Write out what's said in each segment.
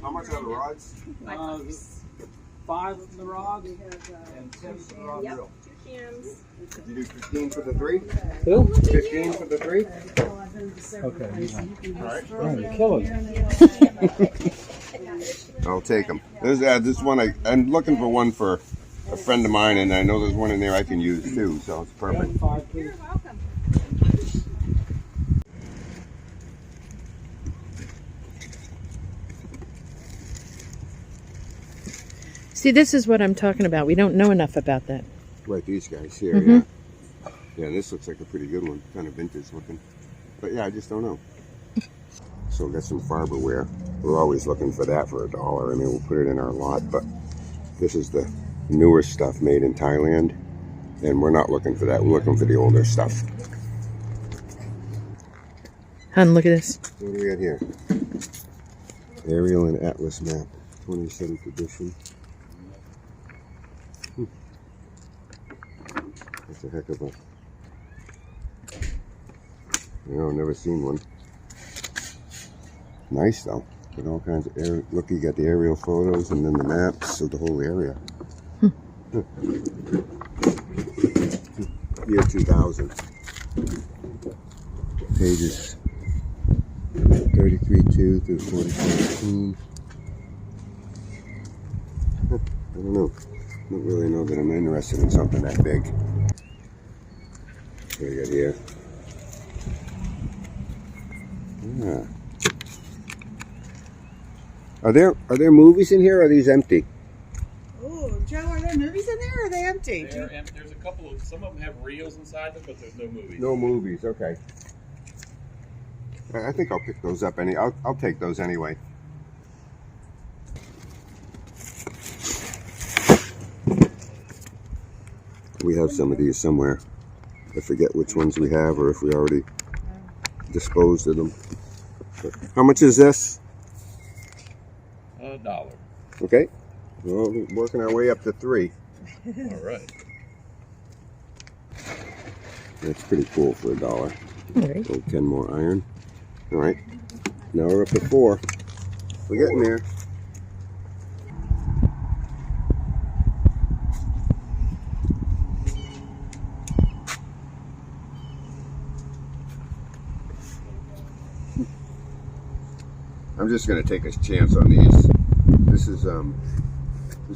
How much are the rods? 5 of the rod and 10 for the rod reel. 2 shams. Did you do 15 for the 3? Who? 15 for the 3? Okay. All right. You're killing me. I'll take them. There's this one. I'm looking for one for a friend of mine, and I know there's one in there I can use too. So it's perfect. You're welcome. See, this is what I'm talking about. We don't know enough about that. Right, these guys here. Yeah. Yeah, this looks like a pretty good one. Kind of vintage looking. But yeah, I just don't know. So got some Farberware. We're always looking for that for $1. I mean, we'll put it in our lot, but this is the newer stuff made in Thailand, and we're not looking for that. We're looking for the older stuff. Hon, look at this. What do we got here? Aerial and Atlas map, 27th edition. That's a heck of a... I've never seen one. Nice though. Got all kinds of air. Look, you got the aerial photos and then the maps of the whole area. Year 2000. Pages 33.2 through 40.14. I don't know. I don't really know that I'm interested in something that big. What do you got here? Yeah. Are there movies in here, or are these empty? Oh, Joe, are there movies in there, or are they empty? There's a couple of, some of them have reels inside them, but there's no movies. No movies, okay. I think I'll pick those up. I'll take those anyway. We have some of these somewhere. I forget which ones we have, or if we already disposed of them. But how much is this? $1. Okay. Well, we're working our way up to 3. All right. That's pretty cool for $1. All right. So 10 more iron. All right. Now we're up to 4. We're getting there. I'm just going to take a chance on these. This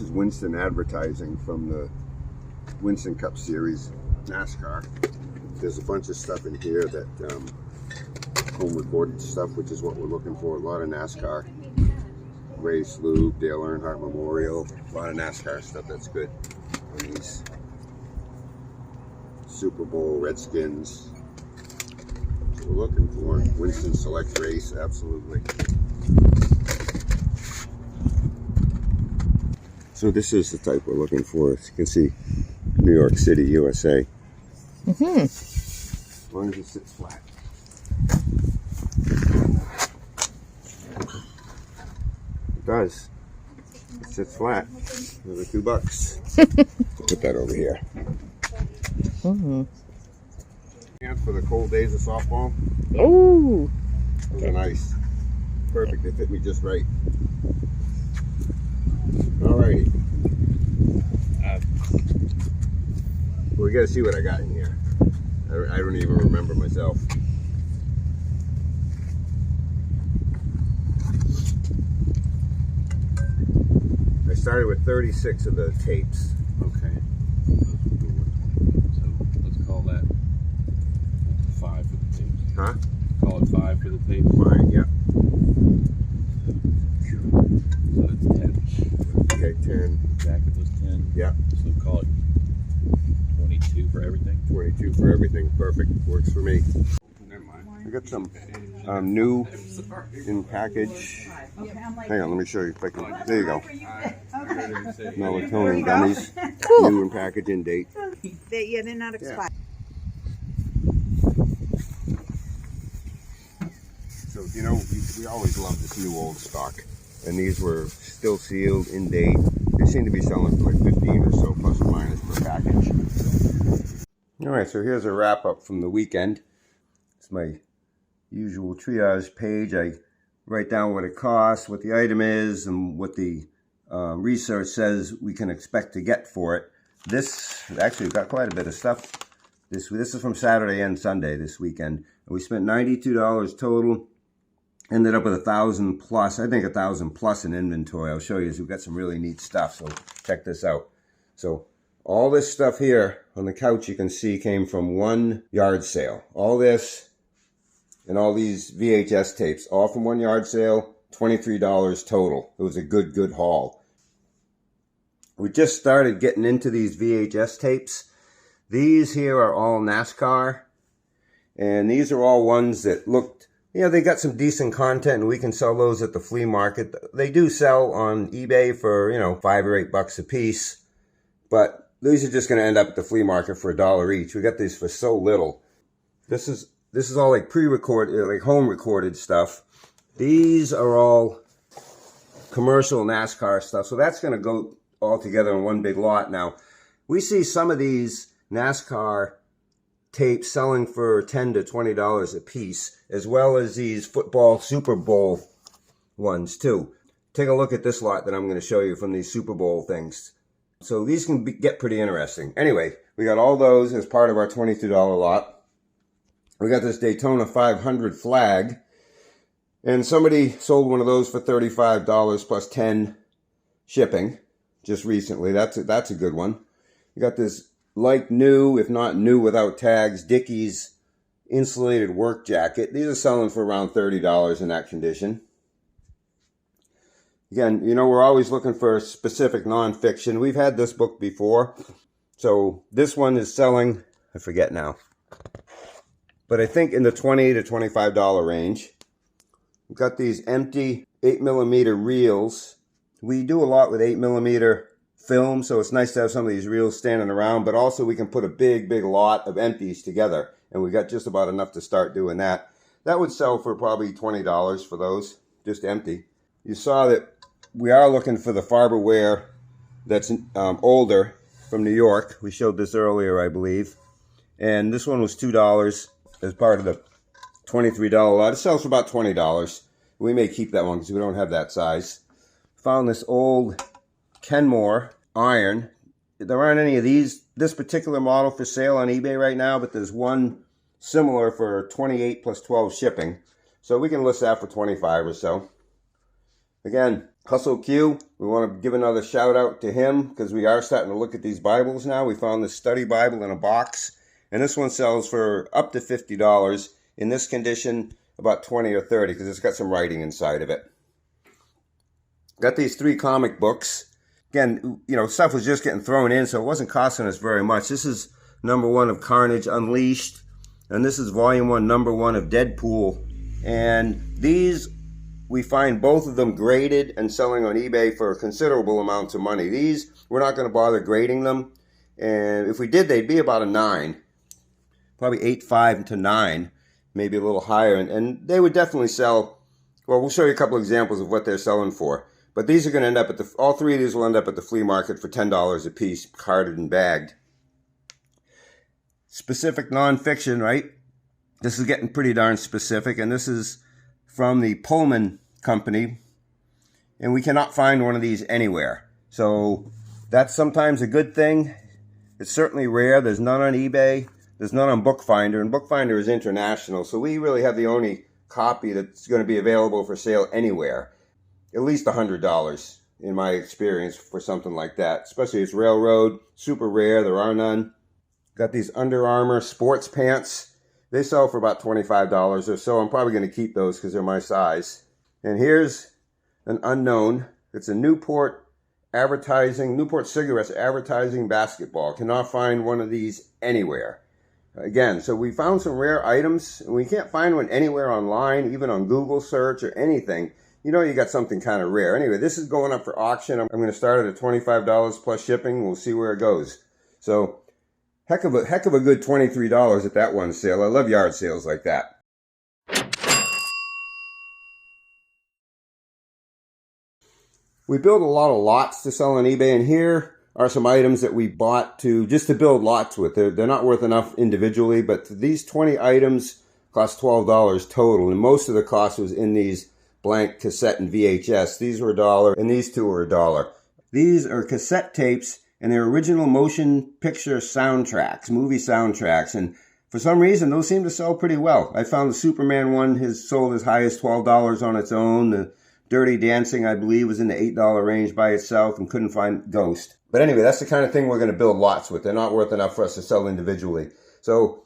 is Winston advertising from the Winston Cup Series NASCAR. There's a bunch of stuff in here that home recorded stuff, which is what we're looking for. A lot of NASCAR race, lube, Dale Earnhardt Memorial, a lot of NASCAR stuff. That's good on these. Super Bowl, Redskins. That's what we're looking for. Winston Select Race, absolutely. So this is the type we're looking for. As you can see, New York City, USA. As long as it sits flat. It does. It sits flat. Another $2. Put that over here. And for the cold days of softball. Oh. Those are nice. Perfect. They fit me just right. Alrighty. Well, we got to see what I got in here. I don't even remember myself. I started with 36 of the tapes. Okay. So let's call that 5 for the tapes. Huh? Call it 5 for the tape. Fine, yep. So that's 10. Okay, 10. Jacket was 10. Yep. So call it 22 for everything. 22 for everything. Perfect. Works for me. Never mind. I got some new in package. Hang on, let me show you if I can. There you go. Melatonin gummies. Cool. New in package, in date. They're not expired. So, you know, we always love this new old stock. And these were still sealed, in date. They seem to be selling for like 15 or so, plus or minus per package. All right, so here's a wrap up from the weekend. It's my usual triage page. I write down what it costs, what the item is, and what the research says we can expect to get for it. This actually got quite a bit of stuff. This is from Saturday and Sunday this weekend. We spent $92 total. Ended up with 1,000 plus, I think 1,000 plus in inventory. I'll show you, we've got some really neat stuff, so check this out. So all this stuff here on the couch you can see came from one yard sale. All this and all these VHS tapes, all from one yard sale, $23 total. It was a good haul. We just started getting into these VHS tapes. These here are all NASCAR, and these are all ones that looked, they got some decent content, and we can sell those at the flea market. They do sell on eBay for, $5 or $8 a piece, but these are just going to end up at the flea market for $1 each. We got these for so little. This is all like pre-recorded, like home recorded stuff. These are all commercial NASCAR stuff, so that's going to go all together in one big lot. Now, we see some of these NASCAR tapes selling for $10 to $20 a piece, as well as these football Super Bowl ones too. Take a look at this lot that I'm going to show you from these Super Bowl things. So these can get pretty interesting. Anyway, we got all those as part of our $22 lot. We got this Daytona 500 flag, and somebody sold one of those for $35 plus 10 shipping just recently. That's a good one. We got this like new, if not new without tags, Dickies insulated work jacket. These are selling for around $30 in that condition. Again, we're always looking for specific nonfiction. We've had this book before. So this one is selling, I forget now, but I think in the $20 to $25 range. We've got these empty 8mm reels. We do a lot with 8mm film, so it's nice to have some of these reels standing around, but also we can put a big lot of empties together, and we got just about enough to start doing that. That would sell for probably $20 for those, just empty. You saw that we are looking for the Farberware that's older from New York. We showed this earlier, I believe, and this one was $2 as part of the $23 lot. It sells for about $20. We may keep that one because we don't have that size. Found this old Kenmore iron. There aren't any of this particular model for sale on eBay right now, but there's one similar for $28 plus 12 shipping. So we can list that for $25 or so. Again, Hustle Q, we want to give another shout out to him because we are starting to look at these Bibles now. We found this study Bible in a box, and this one sells for up to $50. In this condition, about $20 or $30 because it's got some writing inside of it. Got these 3 comic books. Again, stuff was just getting thrown in, so it wasn't costing us very much. This is number 1 of Carnage Unleashed, and this is volume 1, number 1 of Deadpool. And these, we find both of them graded and selling on eBay for considerable amounts of money. These, we're not going to bother grading them, and if we did, they'd be about a 9, probably 8.5 to 9, maybe a little higher, and they would definitely sell. Well, we'll show you a couple examples of what they're selling for. But these are going to end up at all 3 of these will end up at the flea market for $10 a piece, carded and bagged. Specific nonfiction, right? This is getting pretty darn specific, and this is from the Pullman Company, and we cannot find one of these anywhere. So that's sometimes a good thing. It's certainly rare. There's none on eBay. There's none on Bookfinder, and Bookfinder is international, so we really have the only copy that's going to be available for sale anywhere. At least $100 in my experience for something like that. Especially it's railroad, super rare, there are none. Got these Under Armour sports pants. They sell for about $25 or so. I'm probably going to keep those because they're my size. And here's an unknown. It's a Newport Cigarettes advertising basketball. Cannot find one of these anywhere. Again, so we found some rare items. And we can't find one anywhere online, even on Google search or anything. You got something kind of rare. Anyway, this is going up for auction. I'm going to start it at $25 plus shipping. We'll see where it goes. So, heck of a good $23 at that one sale. I love yard sales like that. We build a lot of lots to sell on eBay, and here are some items that we bought just to build lots with. They're not worth enough individually, but these 20 items cost $12 total, and most of the cost was in these blank cassette and VHS. These were $1 and these two were $1. These are cassette tapes and they're original motion picture soundtracks, movie soundtracks. And for some reason, those seem to sell pretty well. I found the Superman one has sold as high as $12 on its own. The Dirty Dancing, I believe, was in the $8 range by itself, and couldn't find Ghost. But anyway, that's the kind of thing we're going to build lots with. They're not worth enough for us to sell individually. So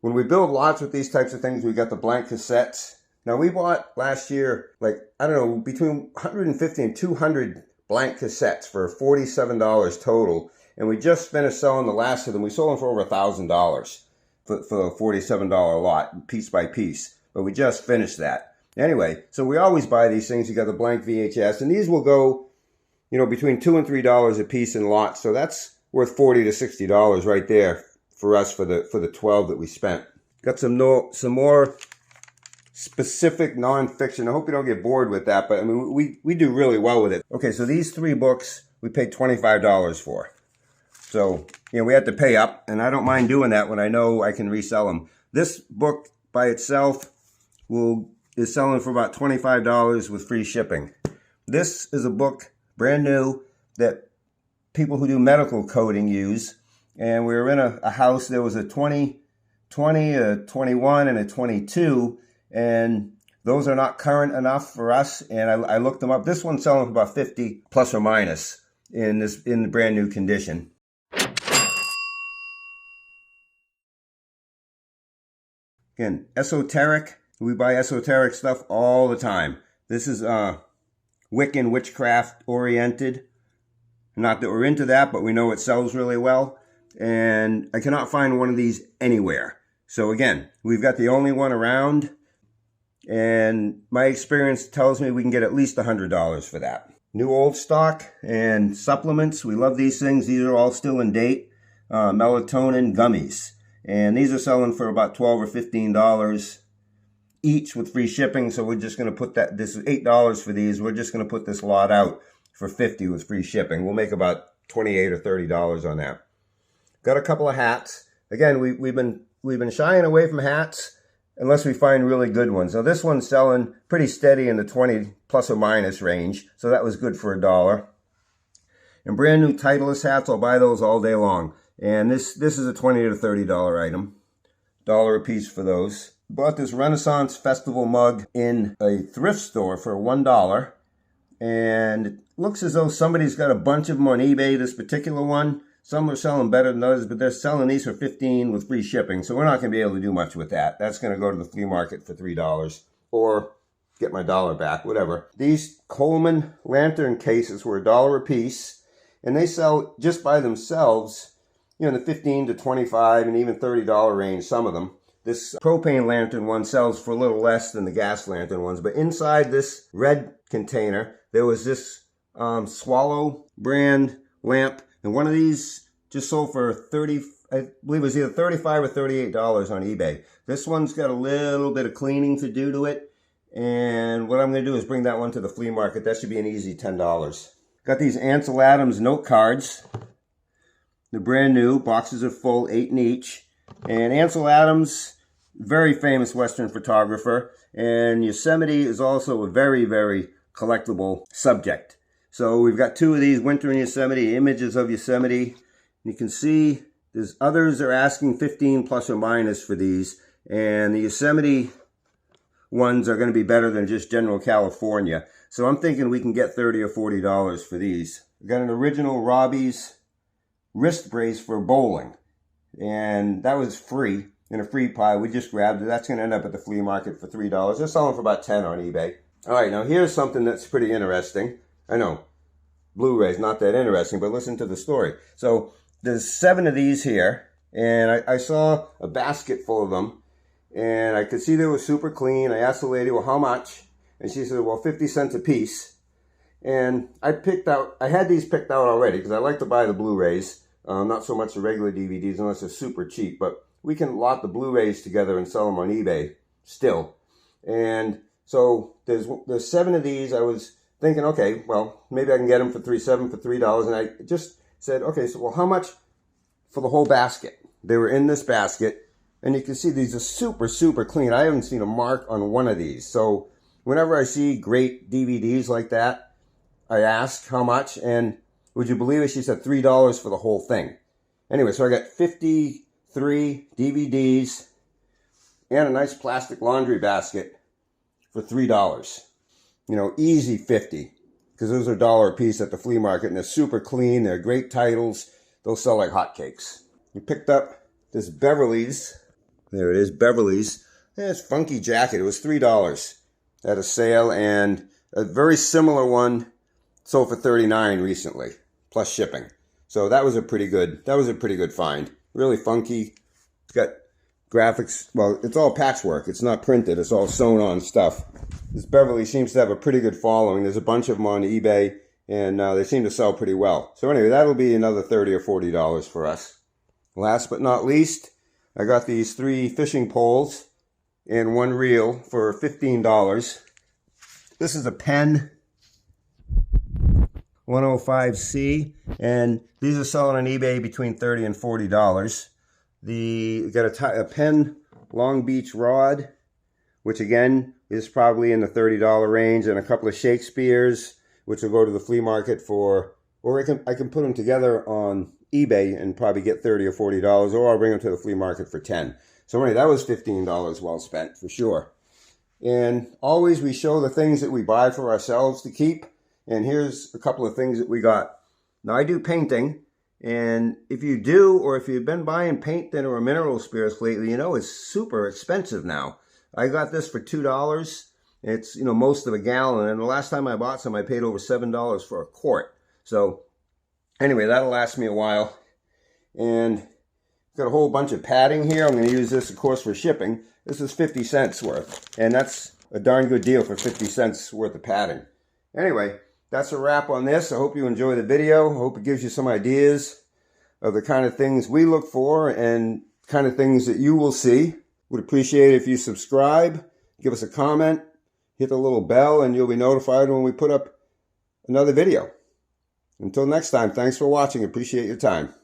when we build lots with these types of things, we got the blank cassettes. Now, we bought last year, like, I don't know, between 150 and 200 blank cassettes for $47 total. And we just finished selling the last of them. We sold them for over $1,000 for a $47 lot, piece by piece. But we just finished that. Anyway, so we always buy these things. You got the blank VHS, and these will go, you know, between $2 and $3 a piece in lots. So that's worth $40 to $60 right there for us for the 12 that we spent. Got some more specific nonfiction. I hope you don't get bored with that, but I mean, we do really well with it. Okay, so these 3 books we paid $25 for. So, you know, we had to pay up, and I don't mind doing that when I know I can resell them. This book by itself is selling for about $25 with free shipping. This is a book, brand new, that people who do medical coding use. And we were in a house, there was a 20, a 21, and a 22. And those are not current enough for us. And I looked them up. This one's selling for about $50 plus or minus in the brand new condition. Again, esoteric. We buy esoteric stuff all the time. This is Wiccan witchcraft oriented. Not that we're into that, but we know it sells really well. And I cannot find one of these anywhere. So again, we've got the only one around. And my experience tells me we can get at least $100 for that. New old stock and supplements. We love these things. These are all still in date. Melatonin gummies. And these are selling for about $12 or $15 each with free shipping. So we're just going to put that, this is $8 for these. We're just going to put this lot out for $50 with free shipping. We'll make about $28 or $30 on that. Got a couple of hats. Again, we've been shying away from hats unless we find really good ones. Now this one's selling pretty steady in the 20 plus or minus range. So that was good for $1. And brand new Titleist hats, I'll buy those all day long. And this is a $20 to $30 item. $1 a piece for those. Bought this Renaissance Festival mug in a thrift store for $1. And it looks as though somebody's got a bunch of them on eBay, this particular one. Some are selling better than others, but they're selling these for $15 with free shipping. So we're not going to be able to do much with that. That's going to go to the flea market for $3 or get my $1 back, whatever. These Coleman lantern cases were $1 a piece, and they sell just by themselves, you know, in the $15 to $25 and even $30 range, some of them. This propane lantern one sells for a little less than the gas lantern ones, but inside this red container, there was this Swallow brand lamp, and one of these just sold for I believe it was either $35 or $38 on eBay. This one's got a little bit of cleaning to do to it, and what I'm going to do is bring that one to the flea market. That should be an easy $10. Got these Ansel Adams note cards. They're brand new. Boxes are full, 8 in each. And Ansel Adams, very famous Western photographer. And Yosemite is also a very, very collectible subject. So we've got 2 of these, Winter in Yosemite, images of Yosemite. You can see there's others are asking $15 plus or minus for these. And the Yosemite ones are going to be better than just general California. So I'm thinking we can get $30 or $40 for these. We've got an original Robbie's wrist brace for bowling. And that was free in a free pile. We just grabbed it. That's going to end up at the flea market for $3. They're selling for about $10 on eBay. All right, now here's something that's pretty interesting. I know, Blu-ray's not that interesting, but listen to the story. So there's 7 of these here, and I saw a basket full of them, and I could see they were super clean. I asked the lady, well, how much? And she said, well, 50 cents a piece. And I had these picked out already because I like to buy the Blu-rays. Not so much the regular DVDs unless they're super cheap, but we can lot the Blu-rays together and sell them on eBay still. And so there's 7 of these. I was thinking, okay, well, maybe I can get them for $3. And I just said, okay, so well, how much for the whole basket? They were in this basket, and you can see these are super, super clean. I haven't seen a mark on one of these. So whenever I see great DVDs like that, I ask how much, and would you believe it? She said $3 for the whole thing. Anyway, so I got 53 DVDs and a nice plastic laundry basket for $3. You know, easy 50, because those are $1 a piece at the flea market, and they're super clean. They're great titles. They'll sell like hotcakes. We picked up this Beverly's. There it is, Beverly's. It's funky jacket. It was $3 at a sale, and a very similar one sold for $39 recently, plus shipping. So that was a pretty good find. Really funky. It's got graphics. Well, it's all patchwork. It's not printed. It's all sewn on stuff. This Beverly seems to have a pretty good following. There's a bunch of them on eBay, and they seem to sell pretty well. So anyway, that'll be another $30 or $40 for us. Last but not least, I got these 3 fishing poles and 1 reel for $15. This is a Penn 105C, and these are selling on eBay between $30 and $40. Got a Penn Long Beach rod, which again is probably in the $30 range, and a couple of Shakespeare's, which will go to the flea market for, or I can put them together on eBay and probably get $30 or $40, or I'll bring them to the flea market for $10. So anyway, that was $15 well spent for sure. And always we show the things that we buy for ourselves to keep. And here's a couple of things that we got. Now I do painting, and if you do, or if you've been buying paint thinner or mineral spirits lately, you know it's super expensive now. I got this for $2. It's, you know, most of a gallon, and the last time I bought some, I paid over $7 for a quart. So anyway, that'll last me a while. And got a whole bunch of padding here. I'm going to use this, of course, for shipping. This is 50 cents worth, and that's a darn good deal for 50 cents worth of padding. Anyway, that's a wrap on this. I hope you enjoy the video. I hope it gives you some ideas of the kind of things we look for and kind of things that you will see. Would appreciate it if you subscribe, give us a comment, hit the little bell, and you'll be notified when we put up another video. Until next time, thanks for watching. Appreciate your time.